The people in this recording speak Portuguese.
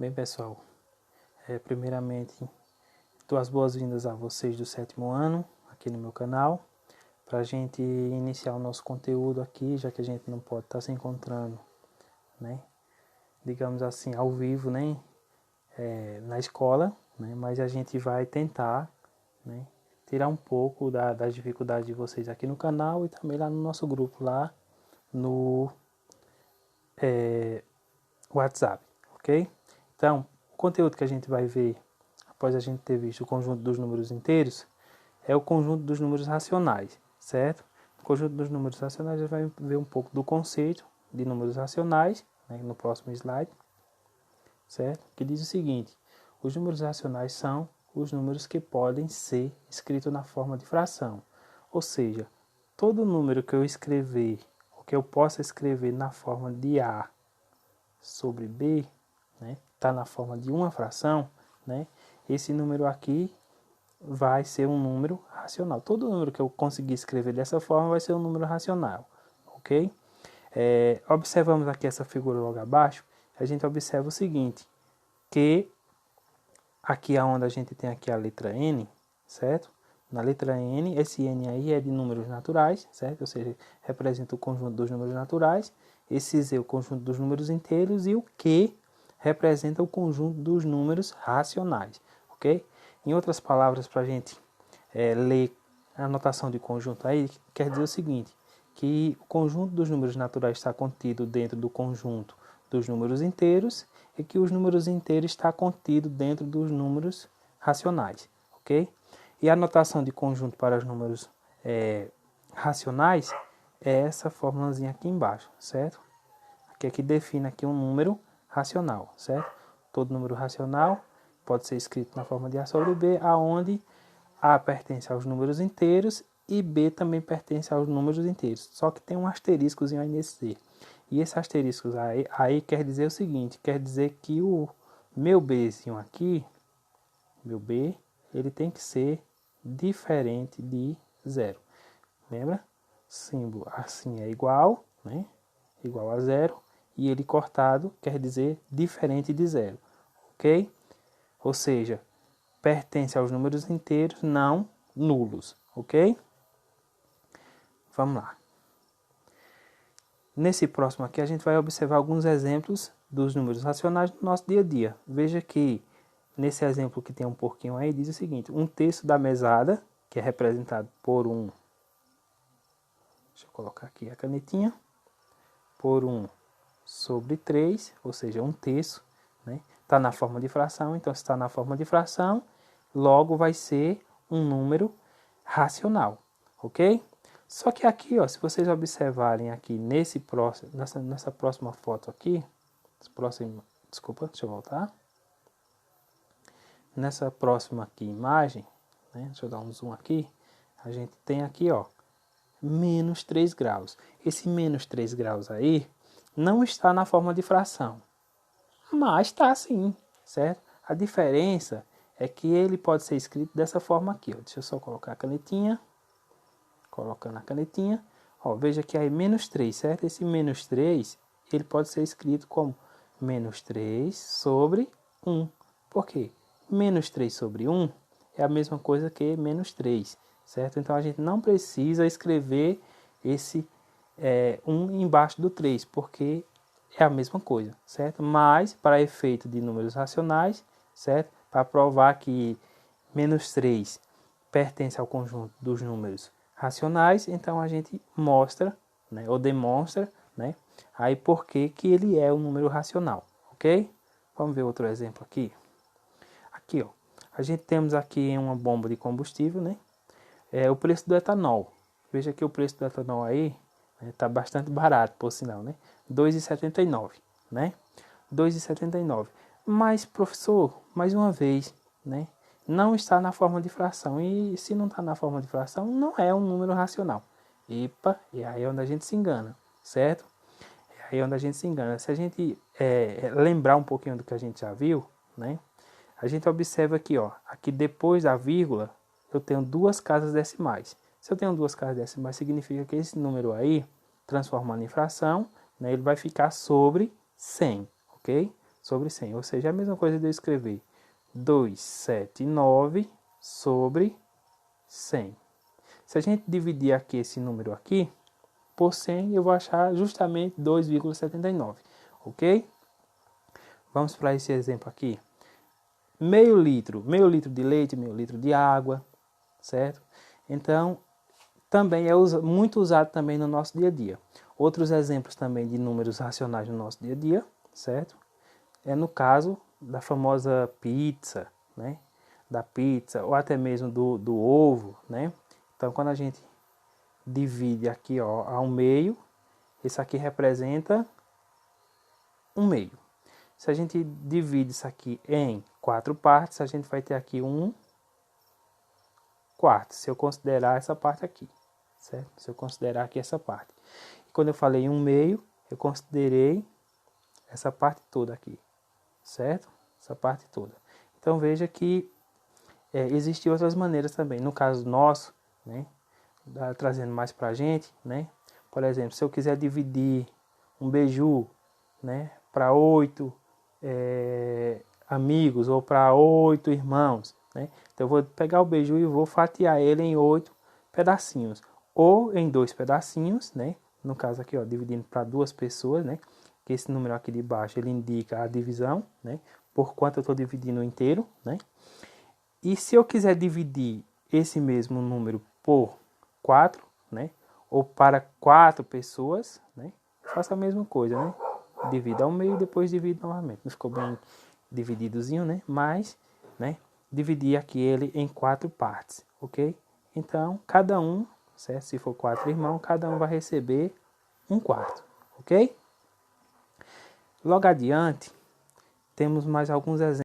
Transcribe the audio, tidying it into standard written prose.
Bem, pessoal, primeiramente, dou as boas-vindas a vocês do 7º ano, aqui no meu canal, para a gente iniciar o nosso conteúdo aqui, já que a gente não pode estar se encontrando, né, digamos assim, ao vivo, né, na escola, né, mas a gente vai tentar, né, tirar um pouco das dificuldades de vocês aqui no canal e também lá no nosso grupo, lá no WhatsApp, ok? Então, o conteúdo que a gente vai ver após a gente ter visto o conjunto dos números inteiros é o conjunto dos números racionais, certo? No conjunto dos números racionais a gente vai ver um pouco do conceito de números racionais, né, no próximo slide, certo? Que diz o seguinte: os números racionais são os números que podem ser escritos na forma de fração, ou seja, todo número que eu escrever, ou que eu possa escrever na forma de A sobre B, né, está na forma de uma fração, né, esse número aqui vai ser um número racional. Todo número que eu conseguir escrever dessa forma vai ser um número racional, ok? Observamos aqui essa figura logo abaixo, a gente observa o seguinte, que aqui é onde a gente tem aqui a letra N, certo? Na letra N, esse N aí é de números naturais, certo? Ou seja, representa o conjunto dos números naturais. Esse Z é o conjunto dos números inteiros e o Q representa o conjunto dos números racionais, ok? Em outras palavras, para a gente ler a notação de conjunto aí, quer dizer o seguinte, que o conjunto dos números naturais está contido dentro do conjunto dos números inteiros e que os números inteiros está contido dentro dos números racionais, ok? E a notação de conjunto para os números racionais é essa formulazinha aqui embaixo, certo? Aqui é que define aqui um número racional, certo? Todo número racional pode ser escrito na forma de A sobre B, aonde A pertence aos números inteiros e B também pertence aos números inteiros. Só que tem um asteriscozinho aí nesse C. E esse asterisco aí quer dizer o seguinte, quer dizer que o meu Bzinho aqui, meu B, ele tem que ser diferente de zero. Lembra? Símbolo assim é igual, né? Igual a zero. E ele cortado quer dizer diferente de zero. Ok? Ou seja, pertence aos números inteiros não nulos. Ok? Vamos lá. Nesse próximo aqui a gente vai observar alguns exemplos dos números racionais do nosso dia a dia. Veja que nesse exemplo que tem um porquinho aí, diz o seguinte: um terço da mesada, que é representado por um... Deixa eu colocar aqui a canetinha. Por 1 sobre 3, ou seja, um terço, né? Está na forma de fração, então se está na forma de fração, logo vai ser um número racional, ok? Só que aqui, ó, se vocês observarem aqui nessa próxima foto aqui, desculpa, deixa eu voltar. Nessa próxima aqui imagem, né, deixa eu dar um zoom aqui, a gente tem aqui, ó, menos 3 graus. Esse menos 3 graus aí não está na forma de fração, mas está sim, certo? A diferença é que ele pode ser escrito dessa forma aqui, ó. Deixa eu só colocar a canetinha, colocando a canetinha, ó, veja que aí menos 3, certo? Esse menos 3, ele pode ser escrito como menos 3 sobre 1. Por quê? Menos 3 sobre 1 é a mesma coisa que menos 3, certo? Então a gente não precisa escrever esse 1 embaixo do 3, porque é a mesma coisa, certo? Mas, para efeito de números racionais, certo? Para provar que menos 3 pertence ao conjunto dos números racionais, então a gente mostra, né, ou demonstra, né, aí por que ele é um número racional, ok? Vamos ver outro exemplo aqui. Aqui, ó, a gente temos aqui uma bomba de combustível, né? O preço do etanol. Veja que o preço do etanol aí está bastante barato, por sinal, né? R$ 2,79, né? 2,79. Mas, professor, mais uma vez, né? Não está na forma de fração. E se não está na forma de fração, não é um número racional. Epa, e aí é onde a gente se engana, certo? É aí onde a gente se engana. Se a gente lembrar um pouquinho do que a gente já viu, né? A gente observa aqui, ó, aqui depois da vírgula, eu tenho duas casas decimais. Se eu tenho duas casas decimais, significa que esse número aí, transformando em fração, né, ele vai ficar sobre 100, ok? sobre 100. Ou seja, é a mesma coisa de eu escrever 279 sobre 100. Se a gente dividir aqui esse número aqui por 100, eu vou achar justamente 2,79, ok? Vamos para esse exemplo aqui. Meio litro de leite, meio litro de água, certo? Então, também é muito usado também no nosso dia a dia. Outros exemplos também de números racionais no nosso dia a dia, certo? É no caso da famosa pizza, né? Da pizza, ou até mesmo do ovo, né? Então, quando a gente divide aqui, ó, ao meio, isso aqui representa 1/2. Se a gente divide isso aqui em 4 partes, a gente vai ter aqui 1/4, se eu considerar essa parte aqui, certo? Se eu considerar aqui essa parte. E quando eu falei 1/2, eu considerei essa parte toda aqui, certo? Essa parte toda. Então veja que existem outras maneiras também. No caso nosso, né? Trazendo mais pra gente, né? Por exemplo, se eu quiser dividir um beiju, né, para 8 amigos ou para 8 irmãos, né? Então eu vou pegar o beiju e vou fatiar ele em 8 pedacinhos, ou em 2 pedacinhos, né? No caso aqui, ó, dividindo para 2 pessoas, né? Que esse número aqui de baixo ele indica a divisão, né? Por quanto eu estou dividindo inteiro, né? E se eu quiser dividir esse mesmo número por 4, né? Ou para 4 pessoas, né? Faço a mesma coisa, né? Divido ao meio e depois divido novamente. Não ficou bem divididozinho, né? Mas, né? Dividir aqui ele em 4 partes, ok? Então, cada um, certo? Se for 4 irmãos, cada um vai receber 1/4, ok? Logo adiante, temos mais alguns exemplos.